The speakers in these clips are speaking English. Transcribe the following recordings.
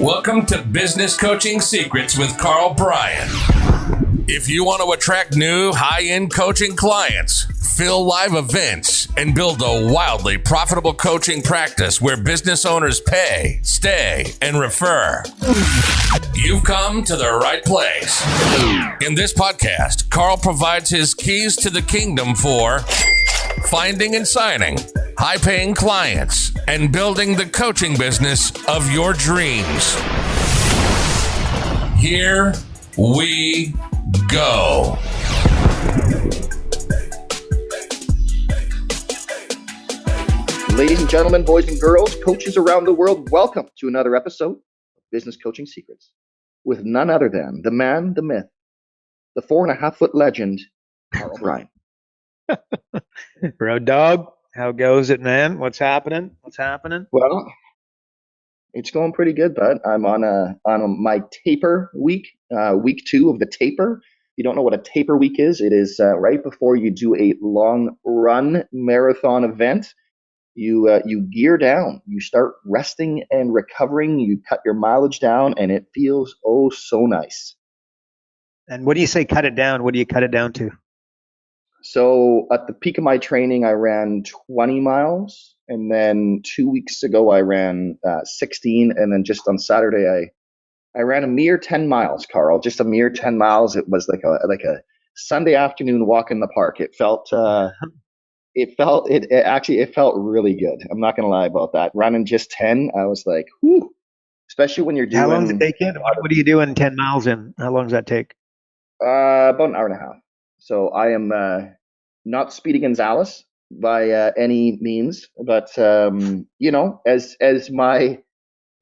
Welcome to Business Coaching Secrets with Karl Bryan. If you want to attract new high-end coaching clients, fill live events, and build a wildly profitable coaching practice where business owners pay, stay, and refer, you've come to the right place. In this podcast, Karl provides his keys to the kingdom for finding and signing high-paying clients and building the coaching business of your dreams. Here we go. Ladies and gentlemen, boys and girls, coaches around the world, welcome to another episode of Business Coaching Secrets with none other than the man, the myth, the 4.5-foot legend, Karl Bryan. Bro, dog, how goes it, man? What's happening? Well, it's going pretty good, bud. I'm on my taper week, week 2 of the taper. You don't know what a taper week is? It is right before you do a long run marathon event. You gear down. You start resting and recovering. You cut your mileage down, and it feels oh so nice. And what do you say cut it down? What do you cut it down to? So at the peak of my training, I ran 20 miles. And then 2 weeks ago, I ran 16. And then just on Saturday, I ran a mere 10 miles, Karl, just a mere 10 miles. It was like a Sunday afternoon walk in the park. It felt really good. I'm not going to lie about that. Running just 10, I was like, whew, especially when you're doing. How long does it take you? What do you do in 10 miles in? How long does that take? About an hour and a half. So I am not Speedy Gonzalez by any means, but as my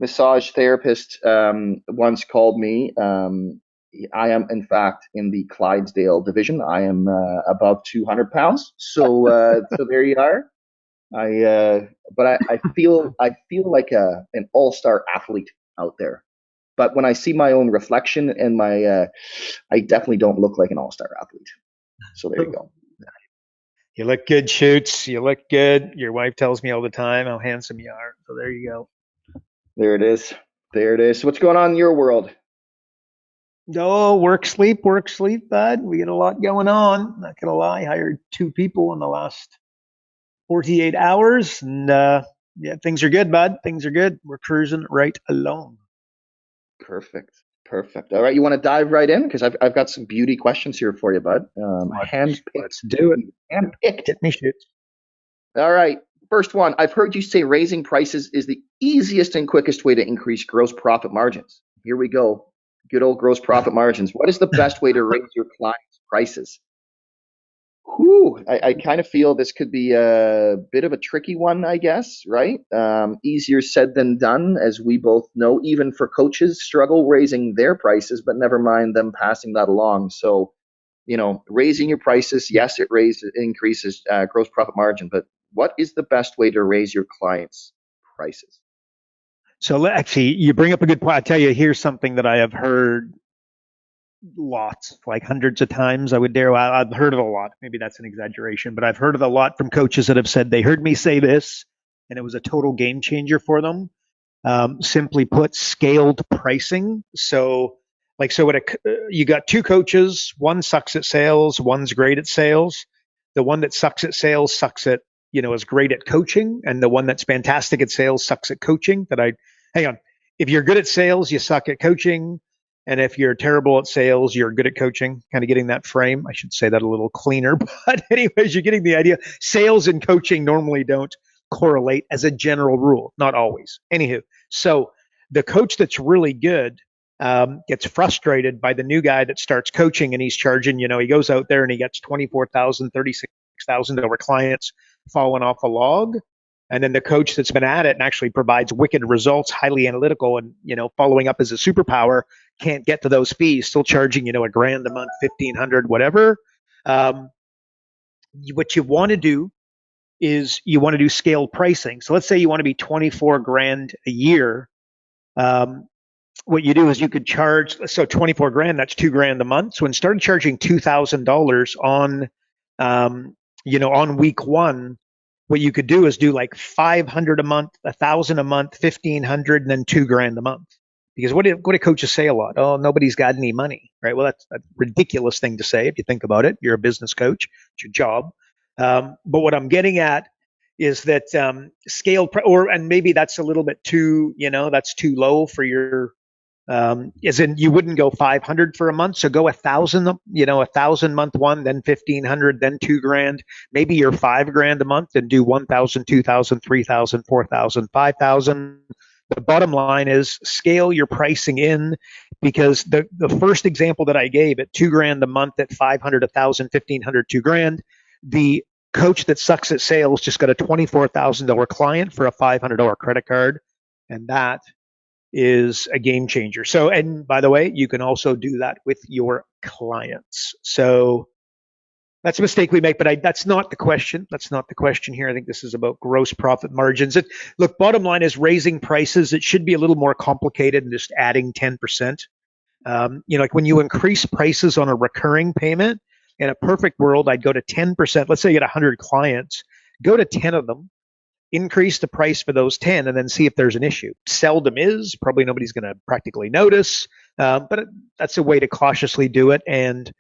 massage therapist once called me, I am in fact in the Clydesdale division. I am above 200 pounds. So there you are. I feel like an all-star athlete out there. But when I see my own reflection and I definitely don't look like an all-star athlete. So there you go. You look good, Shoots. You look good. Your wife tells me all the time how handsome you are. So there you go. There it is. So what's going on in your world? Oh, work, sleep, bud. We got a lot going on. Not going to lie. Hired 2 people in the last 48 hours. And yeah, things are good, bud. Things are good. We're cruising right along. Perfect. All right, you want to dive right in? Because I've got some beauty questions here for you, bud. Handpicked. Let's do it. Handpicked. Hit me, Shoots. All right. First one. I've heard you say raising prices is the easiest and quickest way to increase gross profit margins. Here we go. Good old gross profit margins. What is the best way to raise your clients' prices? Whew, I kind of feel this could be a bit of a tricky one, I guess, right? Easier said than done, as we both know. Even for coaches, struggle raising their prices, but never mind them passing that along. So, raising your prices, yes, it increases gross profit margin, but what is the best way to raise your clients' prices? So actually, you bring up a good point. I tell you, here's something that I have heard lots, like hundreds of times, I would dare. I've heard of a lot. Maybe that's an exaggeration, but I've heard of a lot from coaches that have said they heard me say this, and it was a total game changer for them. Simply put, scaled pricing. So you got 2 coaches. One sucks at sales. One's great at sales. The one that sucks at sales is great at coaching, and the one that's fantastic at sales sucks at coaching. Hang on. If you're good at sales, you suck at coaching. And if you're terrible at sales, you're good at coaching. Kind of getting that frame. I should say that a little cleaner. But anyways, you're getting the idea. Sales and coaching normally don't correlate as a general rule. Not always. Anywho, so the coach that's really good gets frustrated by the new guy that starts coaching, and he's charging, he goes out there and he gets 24,000, 36,000 over clients falling off a log. And then the coach that's been at it and actually provides wicked results, highly analytical, and following up as a superpower, can't get to those fees, still charging $1,000 a month, $1,500, whatever. What you want to do is you want to do scaled pricing. So let's say you want to be $24,000 a year. What you do is you could charge, so $24,000, that's $2,000 a month. So instead of charging $2,000 on week 1, what you could do is do like $500 a month, $1,000 a month, $1,500, and then $2,000 a month. Because what do coaches say a lot? Oh, nobody's got any money, right? Well, that's a ridiculous thing to say if you think about it. You're a business coach, it's your job. But what I'm getting at is that and maybe that's a little bit too, that's too low for your, as in you wouldn't go 500 for a month, so go 1,000, 1,000 month one, then 1,500, then $2,000. Maybe you're $5,000 a month and do 1,000, 2,000, 3,000, 4,000, 5,000. The bottom line is scale your pricing in, because the first example that I gave at $2,000 a month at 500, 1,000, 1,500, $2,000, the coach that sucks at sales just got a $24,000 client for a $500 credit card, and that is a game changer. So, and by the way, you can also do that with your clients. So that's a mistake we make, but that's not the question. That's not the question here. I think this is about gross profit margins. Look, bottom line is raising prices. It should be a little more complicated than just adding 10%. Like when you increase prices on a recurring payment, in a perfect world, I'd go to 10%. Let's say you get 100 clients, go to 10 of them, increase the price for those 10, and then see if there's an issue. Seldom is. Probably nobody's going to practically notice, but that's a way to cautiously do it. And,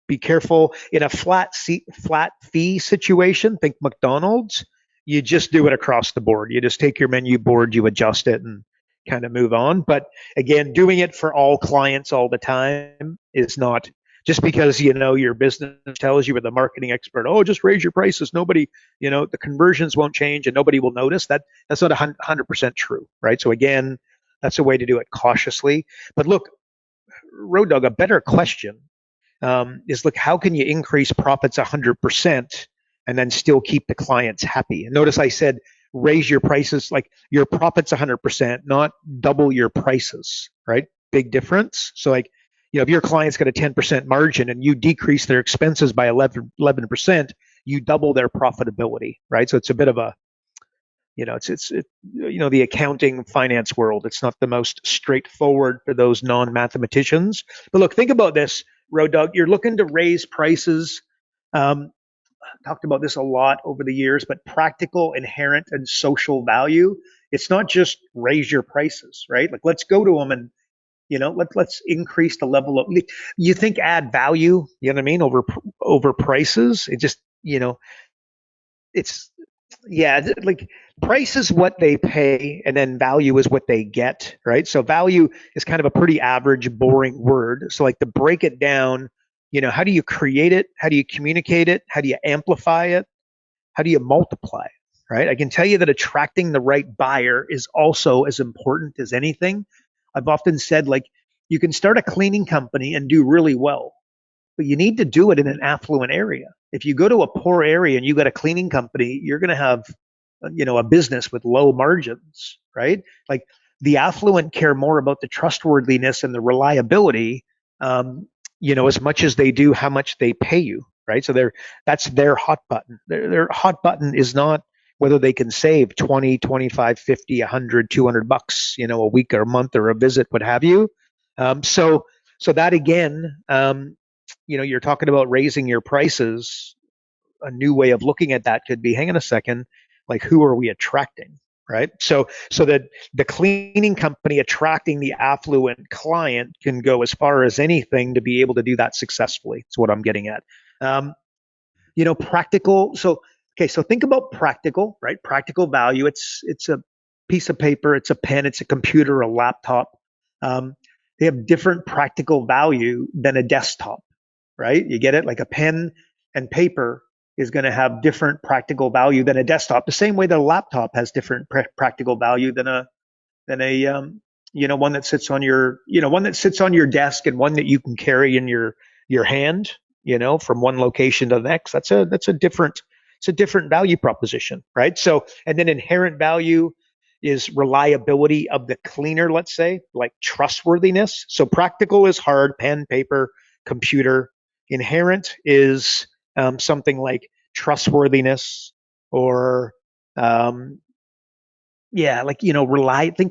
be careful in a flat fee situation. Think McDonald's. You just do it across the board. You just take your menu board, you adjust it, and kind of move on. But again, doing it for all clients all the time is not just because your business tells you with a marketing expert, oh, just raise your prices. Nobody, the conversions won't change and nobody will notice. That's not 100% true, right? So again, that's a way to do it cautiously. But look, Road Dog, a better question is, look, how can you increase profits 100% and then still keep the clients happy? And notice I said raise your prices, like your profits 100%, not double your prices, right? Big difference. So like, if your client's got a 10% margin and you decrease their expenses by 11%, you double their profitability, right? So it's a bit of a, it's the accounting finance world. It's not the most straightforward for those non-mathematicians. But look, think about this, Road Dog. You're looking to raise prices. Talked about this a lot over the years, but practical, inherent, and social value. It's not just raise your prices, right? Like let's go to them and let's increase the level of. You think add value, what I mean, over prices. It just it's like price is what they pay, and then value is what they get, right? So value is kind of a pretty average, boring word. So like to break it down. How do you create it? How do you communicate it? How do you amplify it? How do you multiply it, right? I can tell you that attracting the right buyer is also as important as anything. I've often said, like, you can start a cleaning company and do really well, but you need to do it in an affluent area. If you go to a poor area and you got a cleaning company, you're going to have, a business with low margins, right? Like the affluent care more about the trustworthiness and the reliability, as much as they do how much they pay you, right? So that's their hot button. Their hot button is not whether they can save 20, 25, 50, 100, $200, a week or a month or a visit, what have you. So that again, you're talking about raising your prices. A new way of looking at that could be, hang on a second, like who are we attracting? Right. So that the cleaning company attracting the affluent client can go as far as anything to be able to do that successfully. That's what I'm getting at. Practical. So think about practical, right? Practical value. It's a piece of paper, it's a pen, it's a computer, a laptop. They have different practical value than a desktop, right? You get it? Like a pen and paper is going to have different practical value than a desktop, the same way that a laptop has different practical value than a one that sits on your desk and one that you can carry in your hand, from one location to the next. That's a different value proposition, right? So, and then inherent value is reliability of the cleaner, let's say, like trustworthiness. So practical is hard, pen, paper, computer. Inherent is something like trustworthiness or think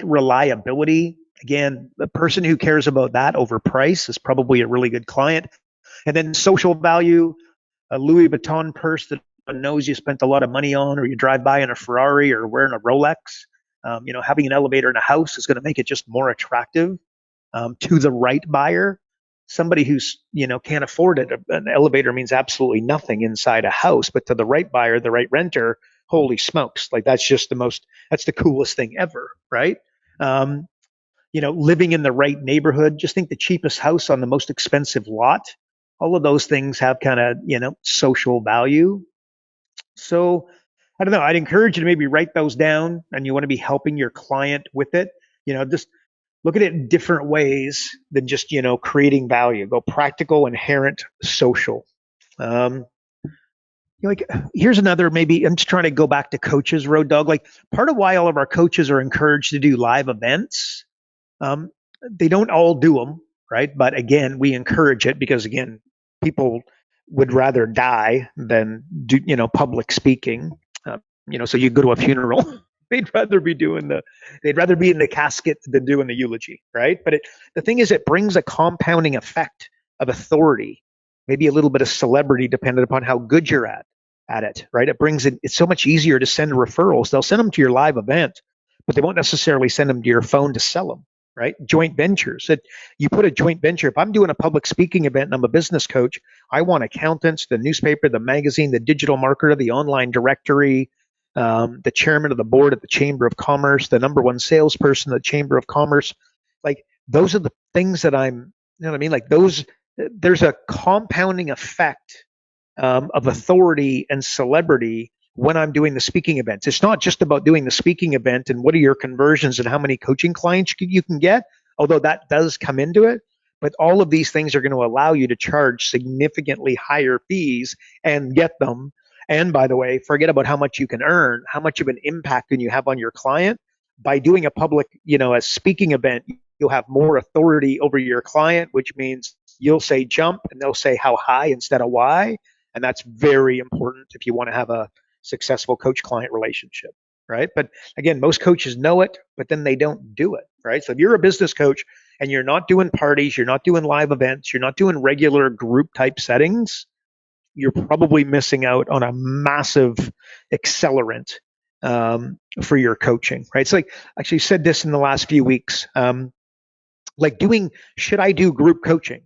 reliability. Again, the person who cares about that over price is probably a really good client. And then social value, a Louis Vuitton purse that knows you spent a lot of money on, or you drive by in a Ferrari or wearing a Rolex. Having an elevator in a house is going to make it just more attractive to the right buyer. Somebody who's can't afford it, an elevator means absolutely nothing inside a house, but to the right buyer, the right renter, holy smokes, like that's the coolest thing ever, right? Living in the right neighborhood, just think the cheapest house on the most expensive lot. All of those things have kind of social value. So I don't know. I'd encourage you to maybe write those down, and you want to be helping your client with it. Just look at it in different ways than just creating value. Go practical, inherent, social. Um, like here's another, maybe I'm just trying to go back to coaches, Road Dog. Like part of why all of our coaches are encouraged to do live events. They don't all do them, right? But again, we encourage it because again, people would rather die than do public speaking. So you go to a funeral, they'd rather be in the casket than doing the eulogy, right? But the thing is, it brings a compounding effect of authority, maybe a little bit of celebrity, depending upon how good you're at it, right? It's so much easier to send referrals. They'll send them to your live event, but they won't necessarily send them to your phone to sell them, right? Joint ventures. You put a joint venture. If I'm doing a public speaking event and I'm a business coach, I want accountants, the newspaper, the magazine, the digital marketer, the online directory, the chairman of the board at the Chamber of Commerce, the number one salesperson at the Chamber of Commerce. Like those are the things that I'm, you know what I mean? Like there's a compounding effect of authority and celebrity when I'm doing the speaking events. It's not just about doing the speaking event and what are your conversions and how many coaching clients you can get, although that does come into it. But all of these things are going to allow you to charge significantly higher fees and get them. And by the way, forget about how much you can earn, how much of an impact can you have on your client. By doing a public, a speaking event, you'll have more authority over your client, which means you'll say jump and they'll say how high instead of why. And that's very important if you want to have a successful coach-client relationship, right? But again, most coaches know it, but then they don't do it, right? So if you're a business coach and you're not doing parties, you're not doing live events, you're not doing regular group type settings, you're probably missing out on a massive accelerant for your coaching, right? So like actually said this in the last few weeks, should I do group coaching?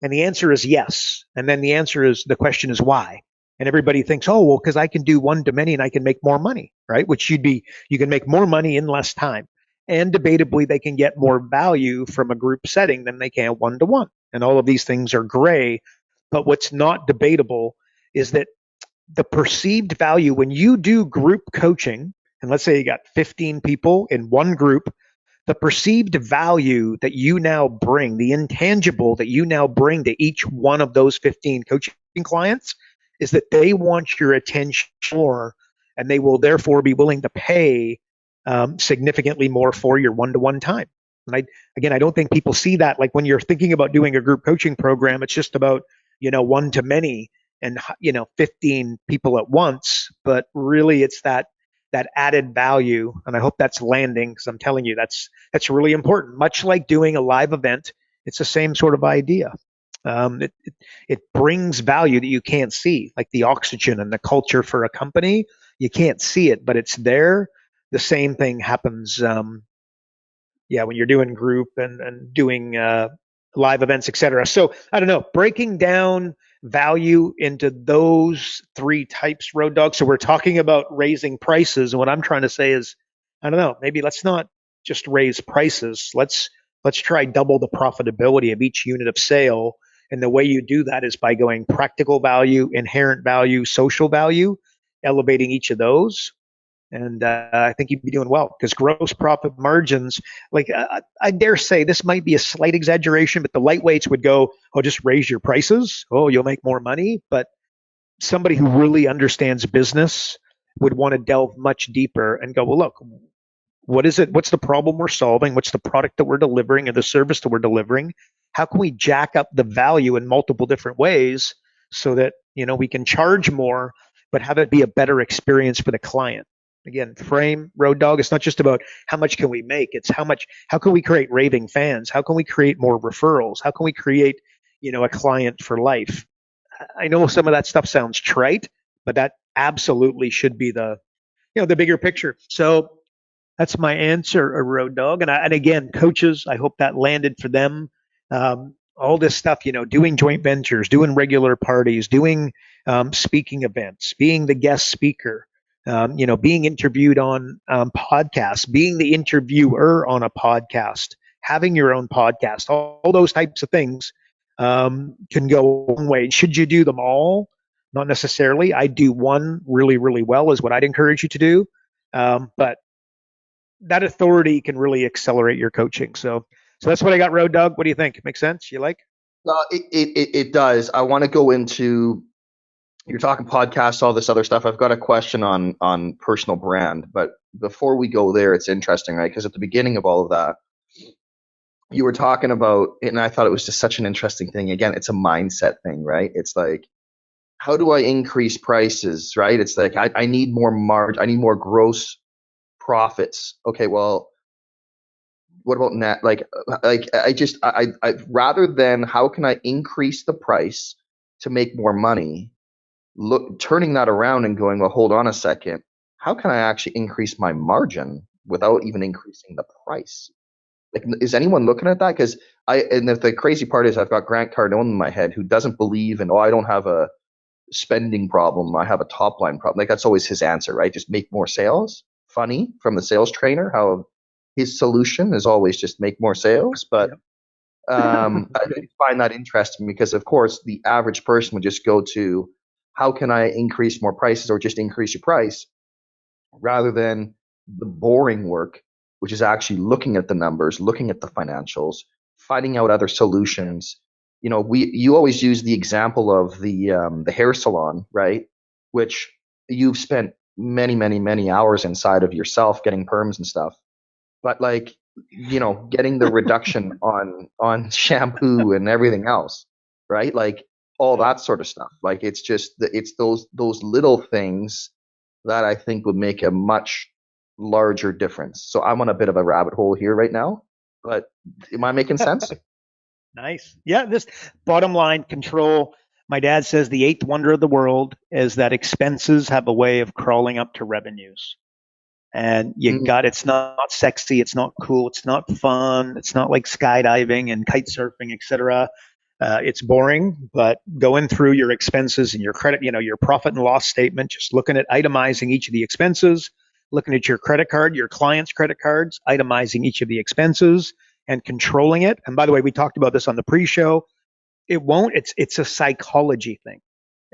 And the answer is yes. And then the question is why? And everybody thinks, oh, well, because I can do one to many and I can make more money, right? You can make more money in less time. And debatably, they can get more value from a group setting than they can one to one. And all of these things are gray. But what's not debatable is that the perceived value when you do group coaching, and let's say you got 15 people in one group, the perceived value that you now bring, the intangible that you now bring to each one of those 15 coaching clients is that they want your attention more, and they will therefore be willing to pay significantly more for your one-to-one time. And I don't think people see that. Like when you're thinking about doing a group coaching program, it's just about, one to many and, 15 people at once. But really it's that added value. And I hope that's landing because I'm telling you, that's really important. Much like doing a live event, it's the same sort of idea. It brings value that you can't see, like the oxygen and the culture for a company. You can't see it, but it's there. The same thing happens, when you're doing group and doing live events, etc. So I don't know, breaking down value into those three types, Road Dog. So we're talking about raising prices, and what I'm trying to say is, I don't know, maybe let's not just raise prices. Let's try double the profitability of each unit of sale. And the way you do that is by going practical value, inherent value, social value, elevating each of those. And I think you'd be doing well because gross profit margins, I dare say this might be a slight exaggeration, but the lightweights would go, oh, just raise your prices. Oh, you'll make more money. But somebody who really understands business would want to delve much deeper and go, well, look, what is it? What's the problem we're solving? What's the product that we're delivering or the service that we're delivering? How can we jack up the value in multiple different ways so that, we can charge more, but have it be a better experience for the client? Again, frame, Road Dog, it's not just about how much can we make, it's how can we create raving fans? How can we create more referrals? How can we create, a client for life? I know some of that stuff sounds trite, but that absolutely should be the bigger picture. So That's my answer, a road dog. And again, coaches, I hope that landed for them. All this stuff, doing joint ventures, doing regular parties, doing speaking events, being the guest speaker, being interviewed on podcasts, being the interviewer on a podcast, having your own podcast, all those types of things can go one way. Should you do them all? Not necessarily. I do one really, really well is what I'd encourage you to do. But that authority can really accelerate your coaching. So that's what I got, Road Dog. What do you think? Make sense? You like? It does. I want to go into, you're talking podcasts, all this other stuff. I've got a question on personal brand, but before we go there, it's interesting, right? Because at the beginning of all of that, you were talking about, and I thought it was just such an interesting thing. Again, it's a mindset thing, right? It's like, how do I increase prices, right? It's like, I need more margin, I need more gross profits. Okay, well, what about net? Like I rather than how can I increase the price to make more money, turning that around and going, well, hold on a second, how can I actually increase my margin without even increasing the price? Like, is anyone looking at that? Because the crazy part is I've got Grant Cardone in my head who doesn't believe in, I don't have a spending problem, I have a top line problem. Like, that's always his answer, right? Just make more sales. Funny from the sales trainer how his solution is always just make more sales. But I find that interesting because, of course, the average person would just go to how can I increase more prices or just increase your price rather than the boring work, which is actually looking at the numbers, looking at the financials, finding out other solutions. You always use the example of the hair salon, right? Which you've spent many, many, many hours inside of yourself getting perms and stuff. But like, getting the reduction on shampoo and everything else, right? Like all that sort of stuff. Like it's those little things that I think would make a much larger difference. So I'm on a bit of a rabbit hole here right now, but am I making sense? Nice. Yeah, this bottom line control. My dad says the eighth wonder of the world is that expenses have a way of crawling up to revenues. And it's not sexy, it's not cool, it's not fun, it's not like skydiving and kite surfing, etc. It's boring, but going through your expenses and your credit, your profit and loss statement, just looking at itemizing each of the expenses, looking at your credit card, your client's credit cards, itemizing each of the expenses and controlling it. And by the way, we talked about this on the pre-show. It's a psychology thing.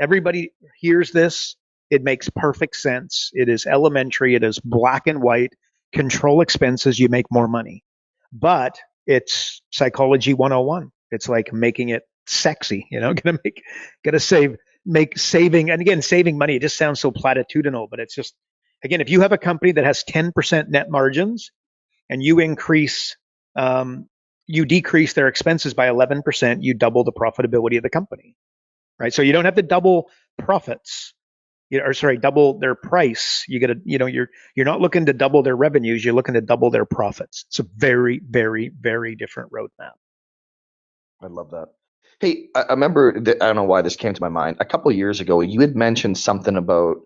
Everybody hears this. It makes perfect sense. It is elementary. It is black and white. Control expenses, you make more money. But it's psychology 101. It's like making it sexy, make saving. And again, saving money, it just sounds so platitudinal, but it's just, again, if you have a company that has 10% net margins and you decrease their expenses by 11%, you double the profitability of the company, right? So you don't have to double profits, double their price. You're not looking to double their revenues. You're looking to double their profits. It's a very, very, very different roadmap. I love that. Hey, I remember, I don't know why this came to my mind. A couple of years ago, you had mentioned something about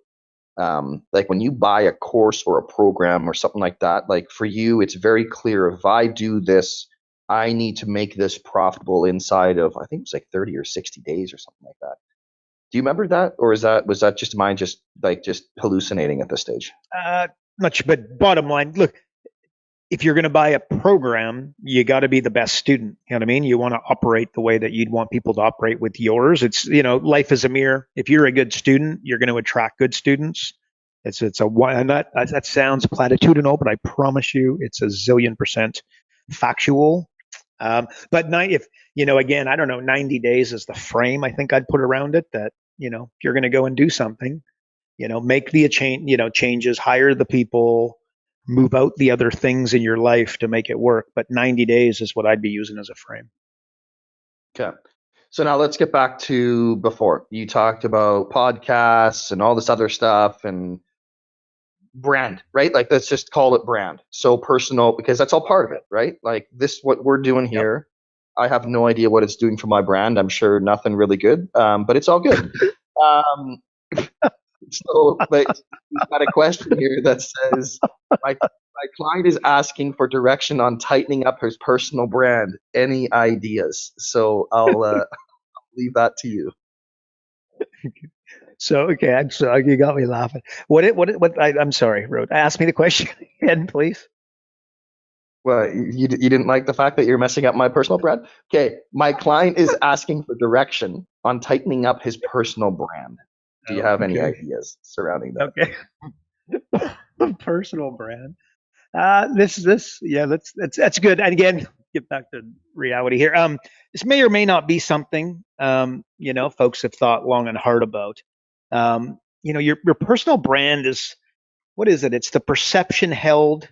like when you buy a course or a program or something like that, like for you, it's very clear if I do this, I need to make this profitable inside of, I think it was like 30 or 60 days or something like that. Do you remember that? Or was that just mine just hallucinating at this stage? Much, but bottom line, look, if you're going to buy a program, you got to be the best student. You know what I mean? You want to operate the way that you'd want people to operate with yours. It's, life is a mirror. If you're a good student, you're going to attract good students. That sounds platitudinal, but I promise you it's a zillion percent factual. But again, I don't know, 90 days is the frame I think I'd put around it that, if you're going to go and do something, make the changes, hire the people, move out the other things in your life to make it work. But 90 days is what I'd be using as a frame. Okay. So now let's get back to before. You talked about podcasts and all this other stuff and brand, right? Like, let's just call it brand. So personal, because that's all part of it, right? Like this, what we're doing here, I have no idea what it's doing for my brand. I'm sure nothing really good, but it's all good. So, but we've got a question here that says, my My client is asking for direction on tightening up his personal brand. Any ideas? So I'll leave that to you. So okay, I'm sorry, you got me laughing. I'm sorry, Rod. Ask me the question again, please. Well, you didn't like the fact that you're messing up my personal brand? Okay, my client is asking for direction on tightening up his personal brand. Do you Oh, have any okay. ideas surrounding that? Okay. Personal brand. Yeah, that's good. And again, get back to reality here. This may or may not be something folks have thought long and hard about. Your personal brand is, what is it? It's the perception held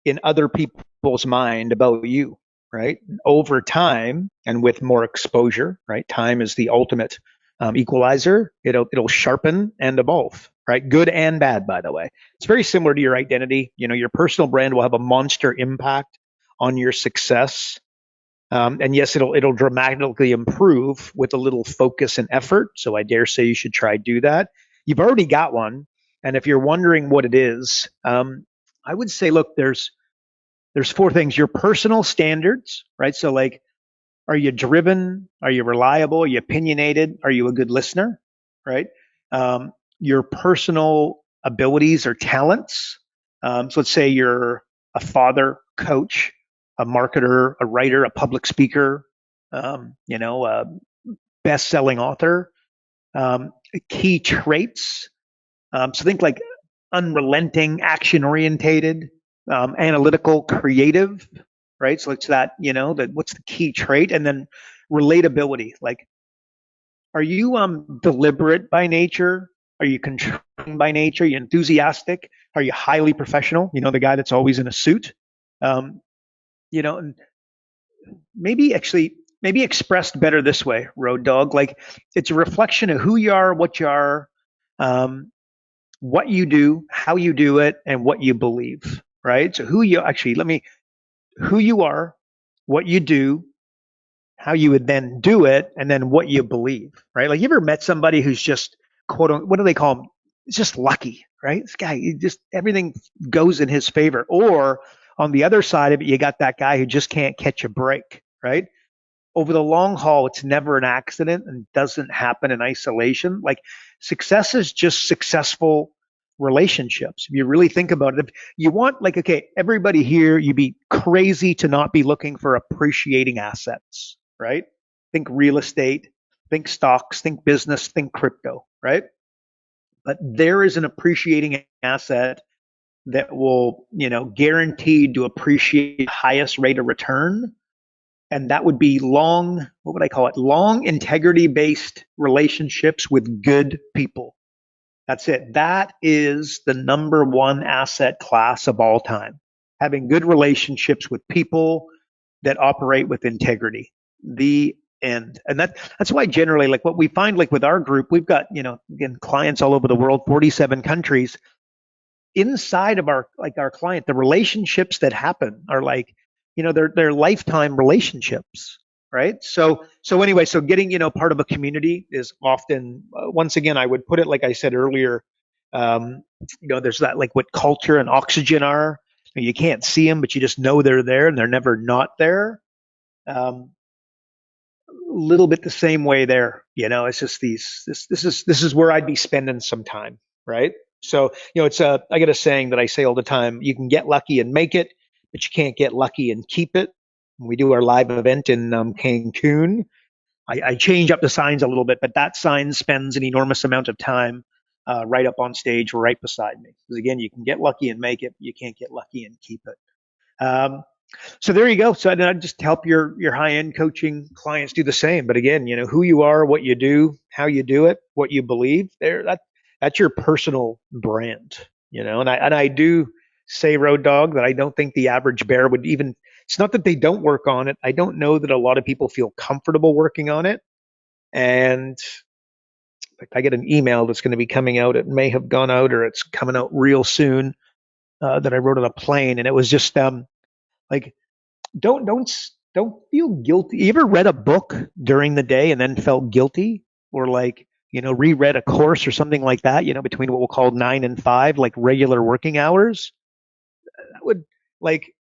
in other people's mind about you, right? Over time and with more exposure, right? Time is the ultimate equalizer. It'll sharpen and evolve, right? Good and bad, by the way. It's very similar to your identity. Your personal brand will have a monster impact on your success. And yes, it'll dramatically improve with a little focus and effort. So I dare say you should try do that. You've already got one, and if you're wondering what it is, I would say, look, there's four things: your personal standards, right? So like, are you driven? Are you reliable? Are you opinionated? Are you a good listener, right? Your personal abilities or talents. So let's say you're a father, coach, a marketer, a writer, a public speaker, a best-selling author. Key traits. So think like unrelenting, action-orientated, analytical, creative, right? So it's that, what's the key trait? And then relatability. Like, are you deliberate by nature? Are you controlling by nature? Are you enthusiastic? Are you highly professional? The guy that's always in a suit. And maybe expressed better this way, Road Dog. Like, it's a reflection of who you are, what you do, how you do it, and what you believe, right? So who you are, what you do, how you would then do it, and then what you believe, right? Like, you ever met somebody who's just what do they call him? It's just lucky, right? This guy, everything goes in his favor. Or on the other side of it, you got that guy who just can't catch a break, right? Over the long haul, it's never an accident and doesn't happen in isolation. Like, success is just successful relationships. If you really think about it, if you want, like, okay, everybody here, you'd be crazy to not be looking for appreciating assets, right? Think real estate, think stocks, think business, think crypto, right? But there is an appreciating asset that will, guaranteed to appreciate the highest rate of return. And that would be long, what would I call it? Long integrity based relationships with good people. That's it. That is the number one asset class of all time. Having good relationships with people that operate with integrity. The end. And that's why generally, like, what we find, like with our group, we've got, again, clients all over the world, 47 countries. Inside of our client, the relationships that happen are like, they're lifetime relationships, right? So anyway, so getting, part of a community is often, once again, I would put it like I said earlier, there's that, like, what culture and oxygen are. You can't see them, but you just know they're there, and they're never not there. A little bit the same way there, it's just this is where I'd be spending some time, right? So, I got a saying that I say all the time: you can get lucky and make it, but you can't get lucky and keep it. When we do our live event in Cancun, I change up the signs a little bit, but that sign spends an enormous amount of time right up on stage, right beside me. Because again, you can get lucky and make it, but you can't get lucky and keep it. So there you go. So I just help your high end coaching clients do the same. But again, who you are, what you do, how you do it, what you believe. That's your personal brand. And I do say, Road Dog, that I don't think the average bear would even. It's not that they don't work on it. I don't know that a lot of people feel comfortable working on it. And I get an email that's going to be coming out. It may have gone out, or it's coming out real soon. That I wrote on a plane, and it was just like, don't feel guilty. You ever read a book during the day and then felt guilty, or like, reread a course or something like that, between what we'll call 9 and 5, like regular working hours? would like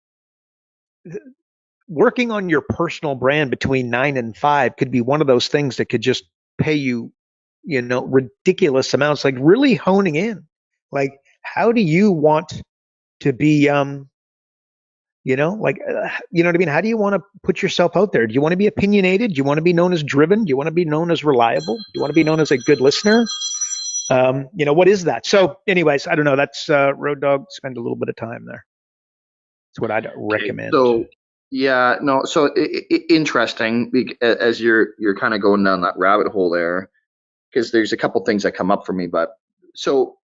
working on your personal brand between 9 and 5 could be one of those things that could just pay you, ridiculous amounts, like really honing in. Like, how do you want to be, you know what I mean? How do you want to put yourself out there? Do you want to be opinionated? Do you want to be known as driven? Do you want to be known as reliable? Do you want to be known as a good listener? What is that? So anyways, I don't know. That's Road Dog. Spend a little bit of time there. That's what I'd recommend. So yeah, no. So interesting as you're kind of going down that rabbit hole there, because there's a couple things that come up for me. But so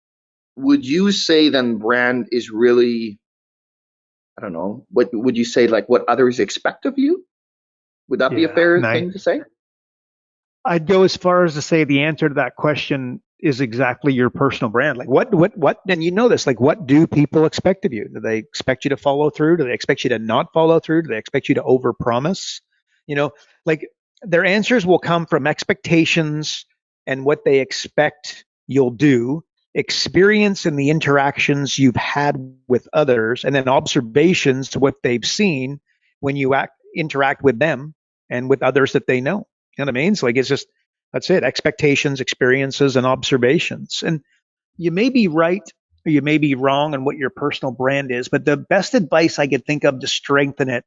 would you say then brand is really, I don't know, what would you say, like what others expect of you? Would that be a fair thing to say? I'd go as far as to say the answer to that question is exactly your personal brand. Like what, and you know this, like what do people expect of you? Do they expect you to follow through? Do they expect you to not follow through? Do they expect you to overpromise? Like their answers will come from expectations and what they expect you'll do, experience in the interactions you've had with others, and then observations to what they've seen when you interact with them and with others that they know. You know what I mean? So like it's just that's it. Expectations, experiences, and observations. And you may be right or you may be wrong on what your personal brand is, but the best advice I could think of to strengthen it,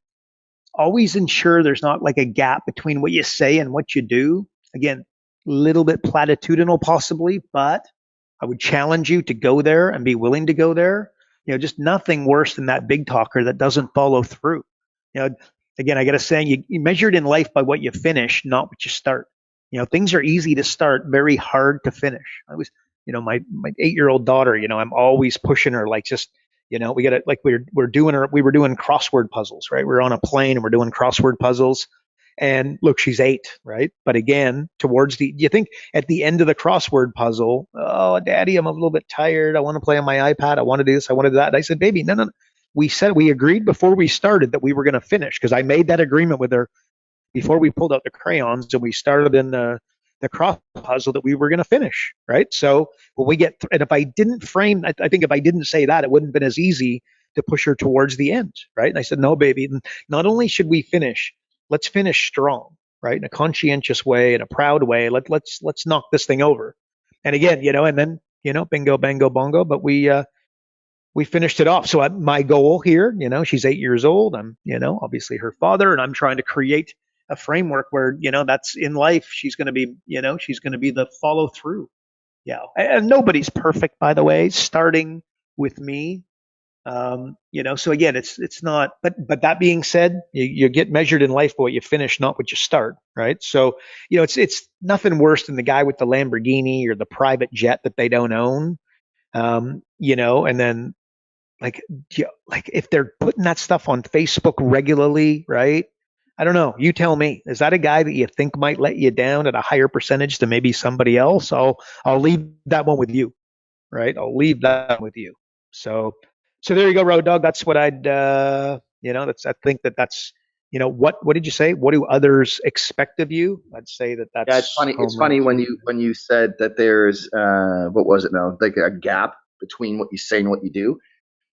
always ensure there's not like a gap between what you say and what you do. Again, a little bit platitudinal possibly, but I would challenge you to go there and be willing to go there. Just nothing worse than that big talker that doesn't follow through. Again, I got a saying, you measured in life by what you finish, not what you start. Things are easy to start, very hard to finish. I was, my 8-year-old daughter, I'm always pushing her, like just, we got to, like we were doing crossword puzzles, right? We're on a plane and we're doing crossword puzzles. And look, she's 8, right? But again, you think at the end of the crossword puzzle, oh, Daddy, I'm a little bit tired. I want to play on my iPad. I want to do this. I want to do that. And I said, baby, no. We agreed before we started that we were going to finish, because I made that agreement with her before we pulled out the crayons and we started in the cross puzzle that we were going to finish, right? So when we get, and if I didn't frame, I think if I didn't say that, it wouldn't have been as easy to push her towards the end, right? And I said, no, baby, not only should we finish, let's finish strong, right? In a conscientious way, in a proud way. Let's knock this thing over. And again, and then, bingo, bango, bongo, but we finished it off. So my goal here, she's 8 years old. I'm, obviously her father, and I'm trying to create a framework where, that's in life. She's going to be, she's going to be the follow through. Yeah. And nobody's perfect, by the way, starting with me. So again, it's not, but that being said, you get measured in life by what you finish, not what you start. Right. So, it's nothing worse than the guy with the Lamborghini or the private jet that they don't own. And then like if they're putting that stuff on Facebook regularly, right? I don't know. You tell me. Is that a guy that you think might let you down at a higher percentage than maybe somebody else? I'll leave that one with you, right? I'll leave that with you. So there you go, Road Dog. That's what I'd, I think that's, what did you say? What do others expect of you? I'd say that's. Yeah, it's funny. It's funny when you said that there's, what was it now? Like a gap between what you say and what you do.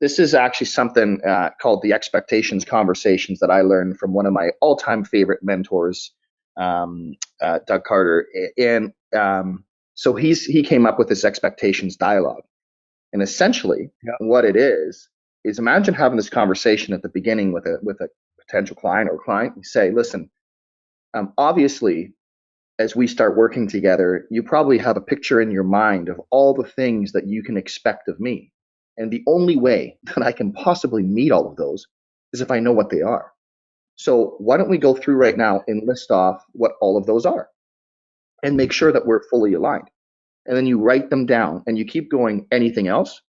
This is actually something called the expectations conversations that I learned from one of my all-time favorite mentors, Doug Carter. And so he came up with this expectations dialogue. And essentially what it is imagine having this conversation at the beginning with a potential client or client. You say, listen, obviously, as we start working together, you probably have a picture in your mind of all the things that you can expect of me. And the only way that I can possibly meet all of those is if I know what they are. So why don't we go through right now and list off what all of those are and make sure that we're fully aligned. And then you write them down and you keep going, anything else,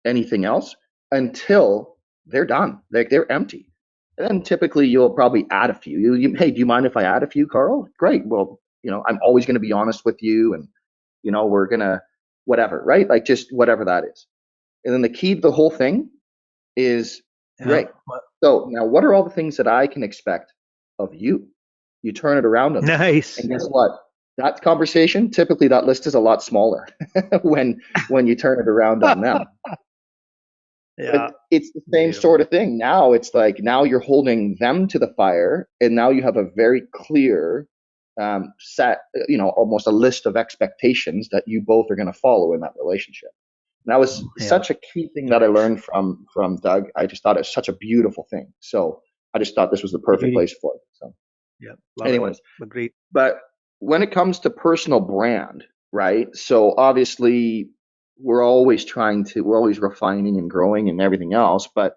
until they're done. They're empty. And then typically you'll probably add a few. Hey, do you mind if I add a few, Carl? Great. Well, I'm always going to be honest with you, and, we're going to whatever, right? Like just whatever that is. And then the key to the whole thing is, great. So now what are all the things that I can expect of you? You turn it around. Nice. And guess what? That conversation, typically that list is a lot smaller when you turn it around on them. Yeah. But it's the same sort of thing. Now it's like now you're holding them to the fire, and now you have a very clear set, almost a list of expectations that you both are going to follow in that relationship. And that was Yeah. such a key thing that I learned from Doug. I just thought it was such a beautiful thing. So I just thought this was the perfect Beauty. place for it. So, Yeah. Love anyways, it. Agreed. but when it comes to personal brand, right? So obviously we're always refining and growing and everything else. But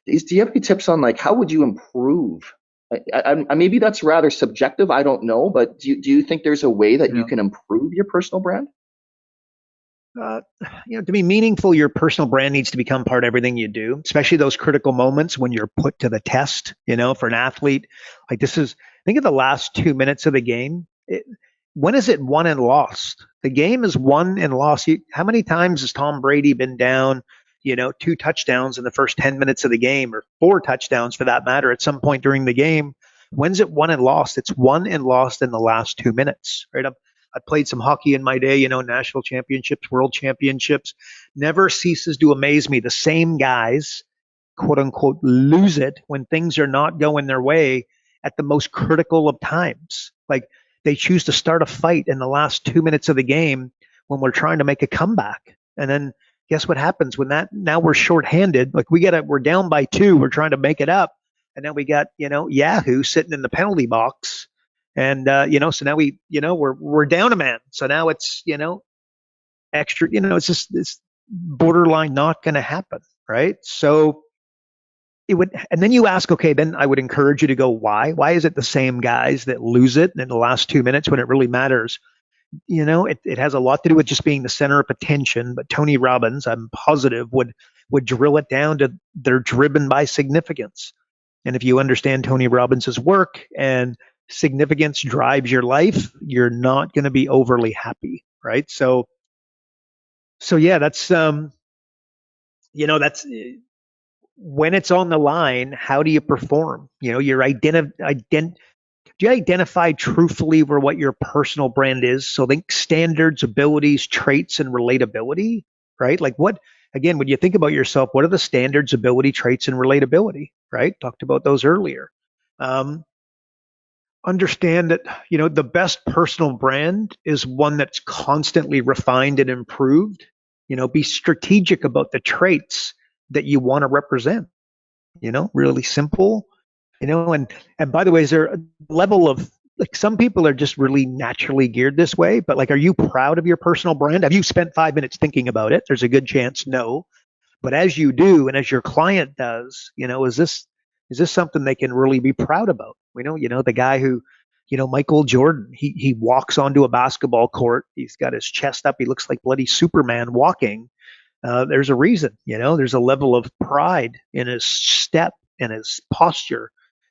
do you have any tips on like how would you improve? Maybe that's rather subjective. I don't know, but do you think there's a way that you Yeah. can improve your personal brand? Uh, to be meaningful, your personal brand needs to become part of everything you do, especially those critical moments when you're put to the test. For an athlete, like think of the last 2 minutes of the game. When is it won and lost? The game is won and lost. How many times has Tom Brady been down, 2 touchdowns in the first 10 minutes of the game, or 4 touchdowns for that matter, at some point during the game? When's it won and lost? It's won and lost in the last 2 minutes, right? I played some hockey in my day, national championships, world championships. Never ceases to amaze me. The same guys, quote unquote, lose it when things are not going their way at the most critical of times. Like they choose to start a fight in the last 2 minutes of the game when we're trying to make a comeback. And then guess what happens when now we're shorthanded? Like we're down by 2, we're trying to make it up. And then we got, Yahoo sitting in the penalty box. And so now we're down a man. So now it's extra. It's borderline not going to happen, right? So it would, and then you ask, okay, then I would encourage you to go, why? Why is it the same guys that lose it in the last 2 minutes when it really matters? It has a lot to do with just being the center of attention. But Tony Robbins, I'm positive, would drill it down to they're driven by significance. And if you understand Tony Robbins's work and significance drives your life, you're not going to be overly happy, right? So yeah, that's when it's on the line. How do you perform? Do you identify truthfully where what your personal brand is? So think standards, abilities, traits, and relatability, right? Like again, when you think about yourself, what are the standards, ability, traits, and relatability, right? Talked about those earlier. Understand that, the best personal brand is one that's constantly refined and improved. Be strategic about the traits that you want to represent, really simple. And by the way, is there a level of like some people are just really naturally geared this way, but like, are you proud of your personal brand? Have you spent 5 minutes thinking about it? There's a good chance no. But as you do, and as your client does, is this something they can really be proud about? The guy who, Michael Jordan, he walks onto a basketball court. He's got his chest up. He looks like bloody Superman walking. There's a reason, there's a level of pride in his step and his posture,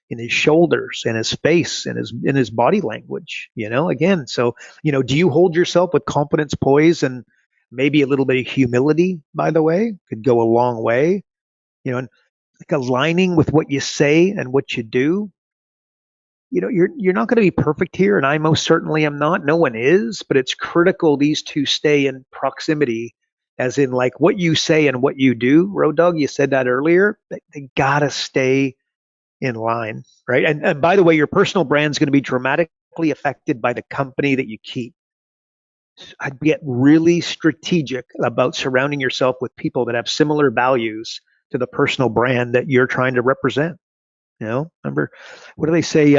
in his shoulders and his face and his body language, again. So, do you hold yourself with confidence, poise, and maybe a little bit of humility, by the way, could go a long way, and like aligning with what you say and what you do. You're not going to be perfect here, and I most certainly am not. No one is, but it's critical these two stay in proximity, as in like what you say and what you do. Road Dog, you said that earlier. They gotta stay in line, right? And by the way, your personal brand is going to be dramatically affected by the company that you keep. I'd get really strategic about surrounding yourself with people that have similar values to the personal brand that you're trying to represent. Remember, what do they say?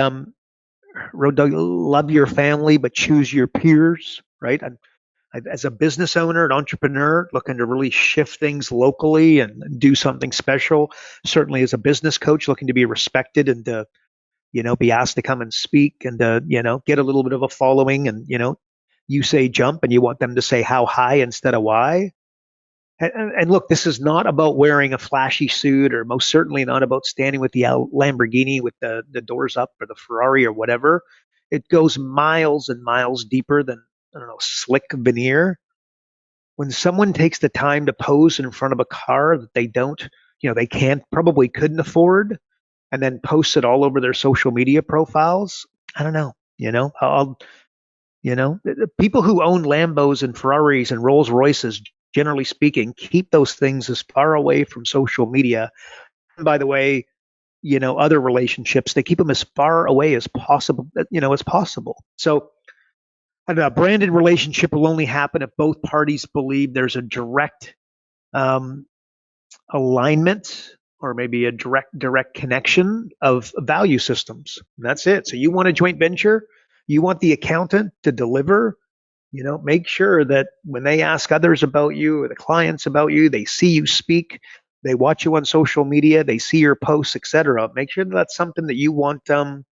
Road Dog, love your family, but choose your peers, right? As a business owner, an entrepreneur looking to really shift things locally and do something special, certainly as a business coach looking to be respected and to, be asked to come and speak and to, get a little bit of a following and, you say jump and you want them to say how high instead of why. And look, this is not about wearing a flashy suit or most certainly not about standing with the Lamborghini with the doors up or the Ferrari or whatever. It goes miles and miles deeper than, I don't know, slick veneer. When someone takes the time to pose in front of a car that they don't, they probably couldn't afford and then post it all over their social media profiles, I don't know, the people who own Lambos and Ferraris and Rolls Royces generally speaking, keep those things as far away from social media. And by the way, other relationships, they keep them as far away as possible, as possible. So a branded relationship will only happen if both parties believe there's a direct um, alignment or maybe a direct connection of value systems. And that's it. So you want a joint venture, you want the accountant to deliver, make sure that when they ask others about you or the clients about you, they see you speak, they watch you on social media, they see your posts, etc. Make sure that that's something that you want, that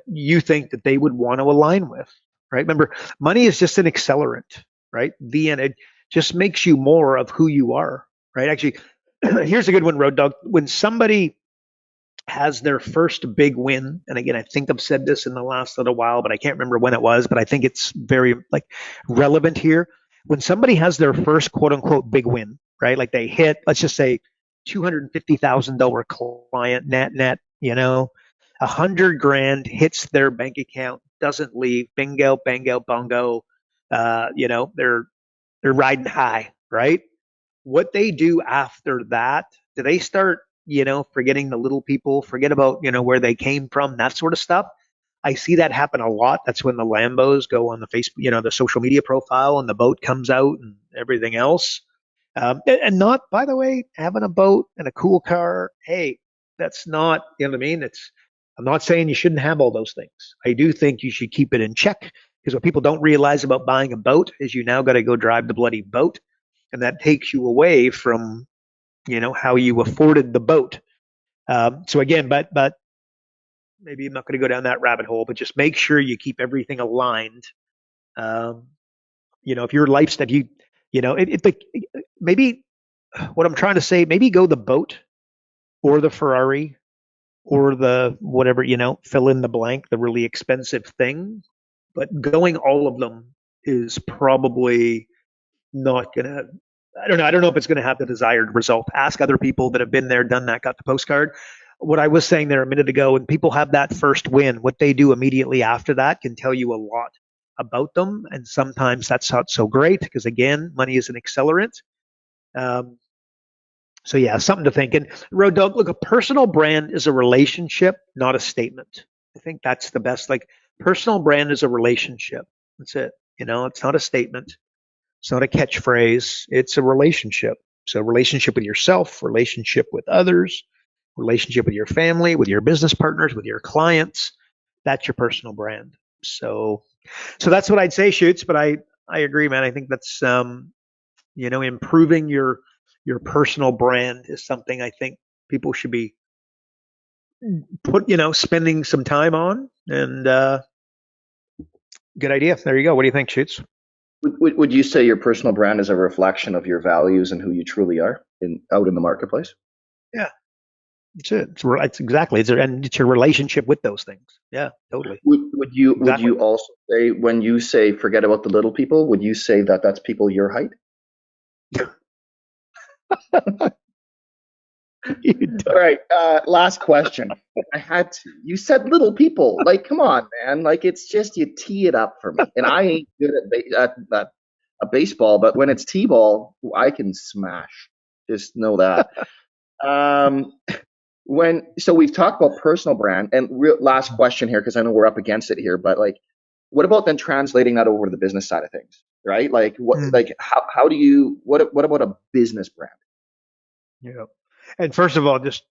you think that they would want to align with, right? Remember, money is just an accelerant, right? And it just makes you more of who you are, right? Actually, here's a good one, Road Dog. When somebody has their first big win, and again, I think I've said this in the last little while, but I can't remember when it was, but I think it's very relevant here. When somebody has their first quote unquote big win, right? Like they hit, let's just say $250,000 client net, 100 grand hits their bank account, doesn't leave, bingo, bango, bongo, they're riding high, right? What they do after that, do they start, forgetting the little people, forget about, where they came from, that sort of stuff? I see that happen a lot. That's when the Lambos go on the Facebook, the social media profile, and the boat comes out and everything else. And not, by the way, having a boat and a cool car. Hey, that's not, you know what I mean? I'm not saying you shouldn't have all those things. I do think you should keep it in check, because what people don't realize about buying a boat is you now got to go drive the bloody boat. And that takes you away from, how you afforded the boat. So again, but maybe I'm not going to go down that rabbit hole, but just make sure you keep everything aligned. If your lifestyle, maybe what I'm trying to say, maybe go the boat or the Ferrari or the whatever, fill in the blank, the really expensive thing. But going all of them is probably not going to, I don't know. I don't know if it's going to have the desired result. Ask other people that have been there, done that, got the postcard. What I was saying there a minute ago, when people have that first win, what they do immediately after that can tell you a lot about them. And sometimes that's not so great, because again, money is an accelerant. So yeah, something to think. And Road Dog, look, a personal brand is a relationship, not a statement. I think that's the best. Personal brand is a relationship. That's it. It's not a statement. It's not a catchphrase. It's a relationship. So relationship with yourself, relationship with others, relationship with your family, with your business partners, with your clients. That's your personal brand. So that's what I'd say, Shoots. But I agree, man. I think that's improving your personal brand is something I think people should be spending some time on. And good idea. There you go. What do you think, Shoots? Would you say your personal brand is a reflection of your values and who you truly are out in the marketplace? Yeah, that's it. It's exactly. It's your relationship with those things. Yeah, totally. Would you also say, when you say forget about the little people, would you say that that's people your height? All right. Last question. I had to. You said little people. Come on, man. It's just you tee it up for me. And I ain't good at a baseball, but when it's t-ball, I can smash. Just know that. So we've talked about personal brand, and last question here, because I know we're up against it here, but what about then translating that over to the business side of things, right? How do you? What about a business brand? Yeah. And first of all, just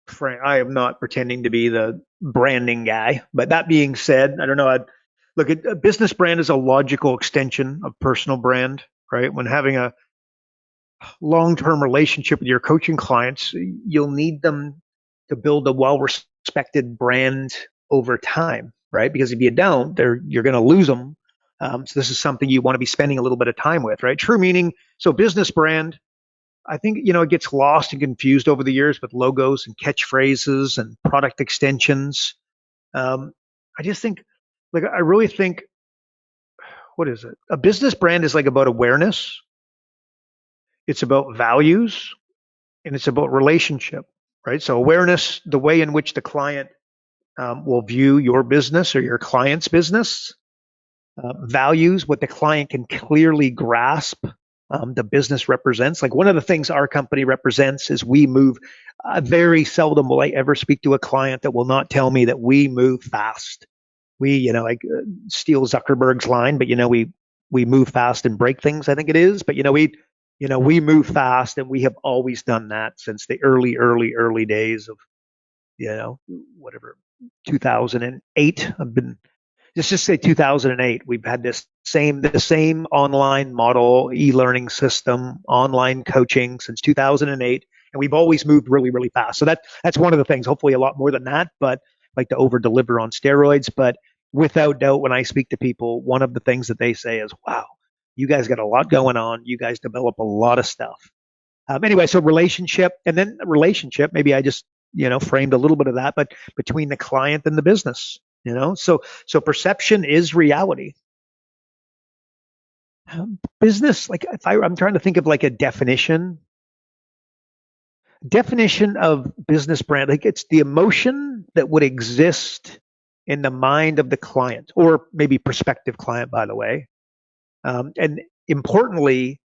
Frank, I am not pretending to be the branding guy. But that being said, I don't know. Look, a business brand is a logical extension of personal brand, right? When having a long-term relationship with your coaching clients, you'll need them to build a well-respected brand over time, right? Because if you don't, you're going to lose them. So this is something you want to be spending a little bit of time with, right? True meaning. So business brand, I think, it gets lost and confused over the years with logos and catchphrases and product extensions. I just think, I really think, what is it? A business brand is about awareness. It's about values, and it's about relationship, right? So awareness, the way in which the client will view your business or your client's business. Values, what the client can clearly grasp the business represents. Like one of the things our company represents is we move. Very seldom will I ever speak to a client that will not tell me that we move fast. We, steal Zuckerberg's line, but we move fast and break things. I think it is, but we move fast, and we have always done that since the early days of whatever 2008. I've been just say 2008. We've had the same online model, e-learning system, online coaching since 2008, and we've always moved really fast. So that's one of the things. Hopefully, a lot more than that, but like to over deliver on steroids. But without doubt, when I speak to people, one of the things that they say is, "Wow, you guys got a lot going on. You guys develop a lot of stuff." Anyway, so relationship, and then relationship. Maybe I just framed a little bit of that, but between the client and the business. So perception is reality. Business, like if I'm trying to think of like a definition of business brand, like it's the emotion that would exist in the mind of the client, or maybe prospective client, by the way. And importantly,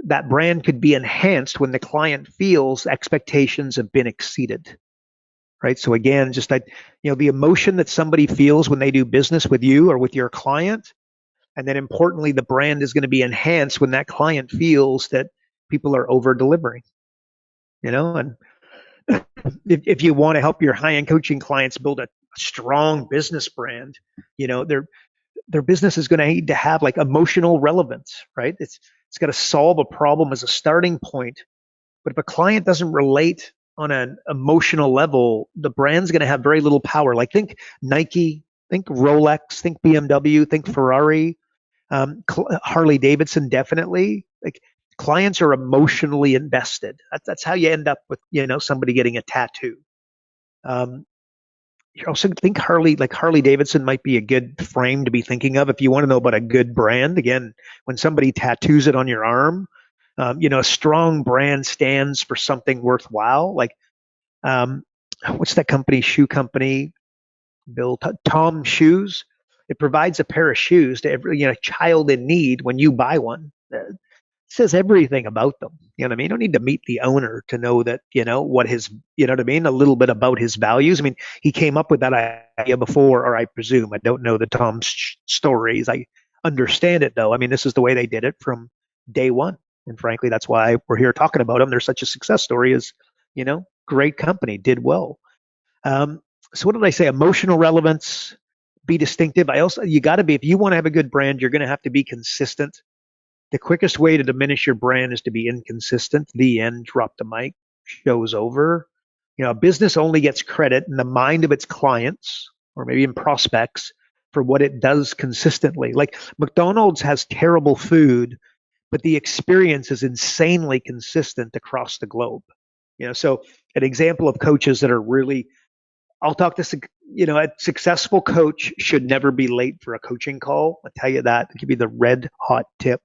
that brand could be enhanced when the client feels expectations have been exceeded. Right. So again, just that, the emotion that somebody feels when they do business with you or with your client. And then importantly, the brand is going to be enhanced when that client feels that people are over delivering. And if you want to help your high-end coaching clients build a strong business brand, their business is going to need to have like emotional relevance, right? It's got to solve a problem as a starting point. But if a client doesn't relate on an emotional level, the brand's going to have very little power. Like think Nike, think Rolex, think BMW, think Ferrari, Harley Davidson, definitely. Like clients are emotionally invested. That's how you end up with somebody getting a tattoo. You also think Harley Davidson might be a good frame to be thinking of if you want to know about a good brand. Again, when somebody tattoos it on your arm, a strong brand stands for something worthwhile. Like, what's that company? Shoe company, Tom Shoes. It provides a pair of shoes to every child in need when you buy one. It says everything about them. You know what I mean? You don't need to meet the owner to know that what his what I mean. A little bit about his values. I mean, he came up with that idea before, or I presume. I don't know the Tom's stories. I understand it though. I mean, this is the way they did it from day one. And frankly, that's why we're here talking about them. They're such a success story. Is great company, did well. So what did I say? Emotional relevance, be distinctive. You got to be, if you want to have a good brand, you're going to have to be consistent. The quickest way to diminish your brand is to be inconsistent. The end. Drop the mic. Show's over. A business only gets credit in the mind of its clients, or maybe in prospects, for what it does consistently. Like McDonald's has terrible food, but the experience is insanely consistent across the globe. So an example of coaches that are really, I'll talk to, a successful coach should never be late for a coaching call. I'll tell you that. I'll give you the red hot tip.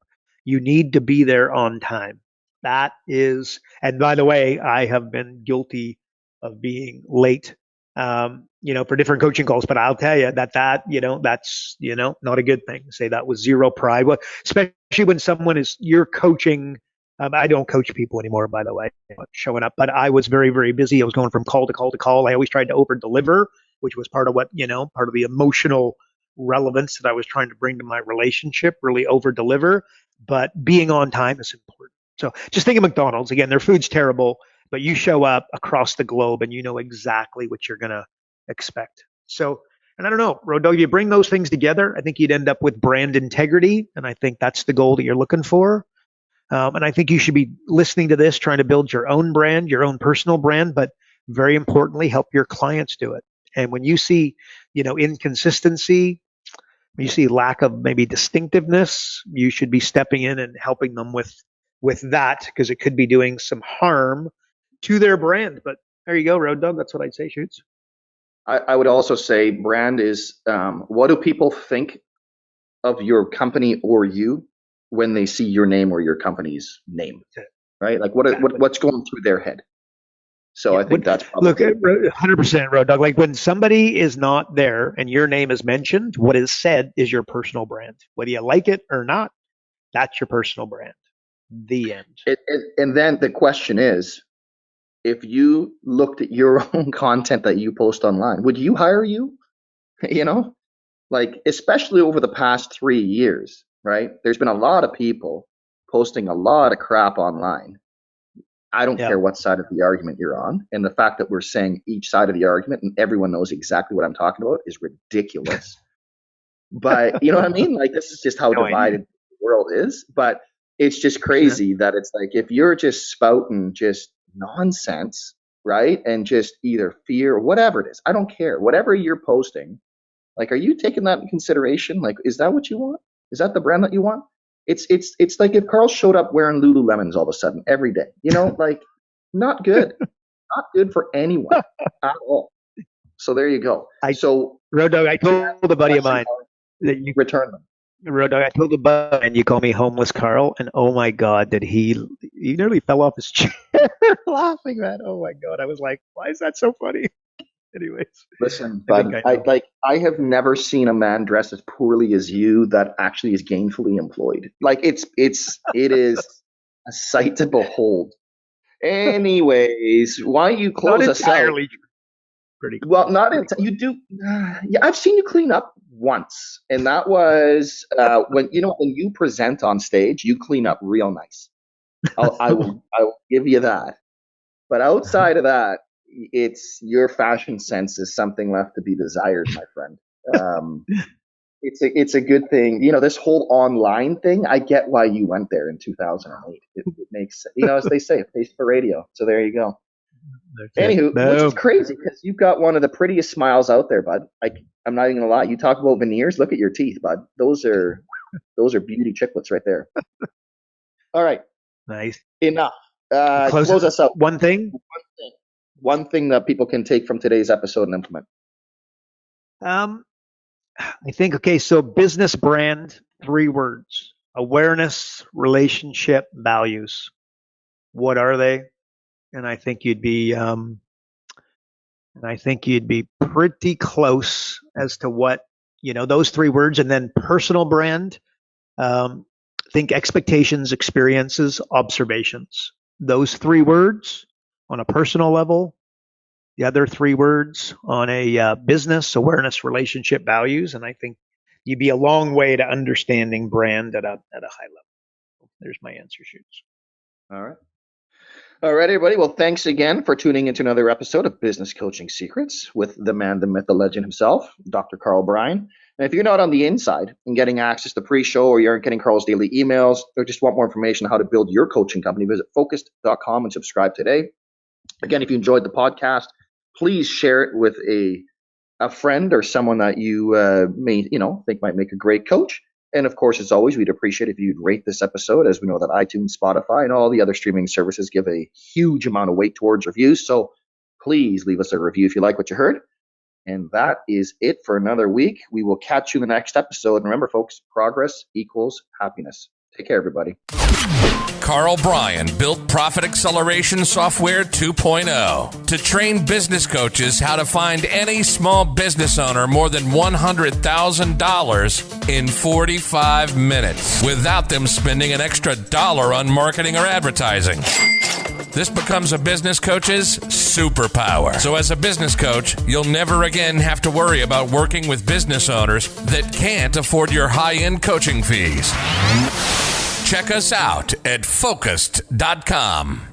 You need to be there on time. That is, and by the way, I have been guilty of being late, for different coaching calls, but I'll tell you that's, not a good thing. Say that with zero pride. Well, especially when you're coaching. I don't coach people anymore, by the way, showing up, but I was very, very busy. I was going from call to call to call. I always tried to over deliver, which was part of what, part of the emotional relevance that I was trying to bring to my relationship, really over deliver, but being on time is important. So just think of McDonald's. Again, their food's terrible, but you show up across the globe and you know exactly what you're going to expect. So, and I don't know, Road Dog, you bring those things together, I think you'd end up with brand integrity. And I think that's the goal that you're looking for. And I think you should be listening to this, trying to build your own brand, your own personal brand, but very importantly, help your clients do it. And when you see, inconsistency, you see lack of maybe distinctiveness, you should be stepping in and helping them with that, because it could be doing some harm to their brand. But there you go, Road Dog. That's what I'd say, Shoots. I would also say brand is, what do people think of your company or you when they see your name or your company's name, right? Like what's going through their head. So I think that's probably. Look, 100% Road Dog. Like when somebody is not there and your name is mentioned, what is said is your personal brand. Whether you like it or not, that's your personal brand. The end. And then the question is, if you looked at your own content that you post online, would you hire you? You know, like, especially over the past 3 years, right? There's been a lot of people posting a lot of crap online. I don't care what side of the argument you're on. And the fact that we're saying each side of the argument and everyone knows exactly what I'm talking about is ridiculous. But you know what I mean? Like, this is just how divided the world is. But it's just crazy that it's like, if you're just spouting just nonsense, right? And just either fear or whatever it is, I don't care. Whatever you're posting, like, are you taking that in consideration? Like, is that what you want? Is that the brand that you want? It's like if Karl showed up wearing Lululemons all of a sudden every day, you know, like, not good. Not good for anyone at all. So there you go. Road Dog, I told a buddy of mine that you return them. Road Dog, I told a buddy, and you call me homeless Karl, and oh my God, did he nearly fell off his chair laughing, man. Oh my God. I was like, why is that so funny? Anyways. Listen, bud, I have never seen a man dressed as poorly as you that actually is gainfully employed. Like, it is a sight to behold. Anyways, why don't you close us out? Pretty cool. Well, not you do. Yeah, I've seen you clean up once, and that was when you present on stage, you clean up real nice. I will give you that. But outside of that, it's your fashion sense is something left to be desired, my friend. It's a good thing. You know, this whole online thing, I get why you went there in 2008. It makes, as they say, it pays for radio. So there you go. Anywho, which is crazy because you've got one of the prettiest smiles out there, bud. Like, I'm not even gonna lie. You talk about veneers. Look at your teeth, bud. Those are beauty chiclets right there. All right. Nice. Enough. Close us out. One thing that people can take from today's episode and implement. I think, so business brand, 3 words: awareness, relationship, values. What are they? And I think you'd be pretty close as to what, those 3 words. And then personal brand, think expectations, experiences, observations. Those 3 words on a personal level, the other 3 words on a business: awareness, relationship, values. And I think you'd be a long way to understanding brand at a high level. There's my answer, Shoots. All right. All right, everybody. Well, thanks again for tuning into another episode of Business Coaching Secrets with the man, the myth, the legend himself, Dr. Karl Bryan. And if you're not on the inside and getting access to pre-show, or you aren't getting Karl's daily emails, or just want more information on how to build your coaching company, visit focused.com and subscribe today. Again, if you enjoyed the podcast, please share it with a friend or someone that you may think might make a great coach. And of course, as always, we'd appreciate if you'd rate this episode, as we know that iTunes, Spotify, and all the other streaming services give a huge amount of weight towards reviews. So please leave us a review if you like what you heard. And that is it for another week. We will catch you in the next episode. And remember, folks, progress equals happiness. Take care, everybody. Karl Bryan built Profit Acceleration Software 2.0 to train business coaches how to find any small business owner more than $100,000 in 45 minutes without them spending an extra dollar on marketing or advertising. This becomes a business coach's superpower. So as a business coach, you'll never again have to worry about working with business owners that can't afford your high-end coaching fees. Check us out at focused.com.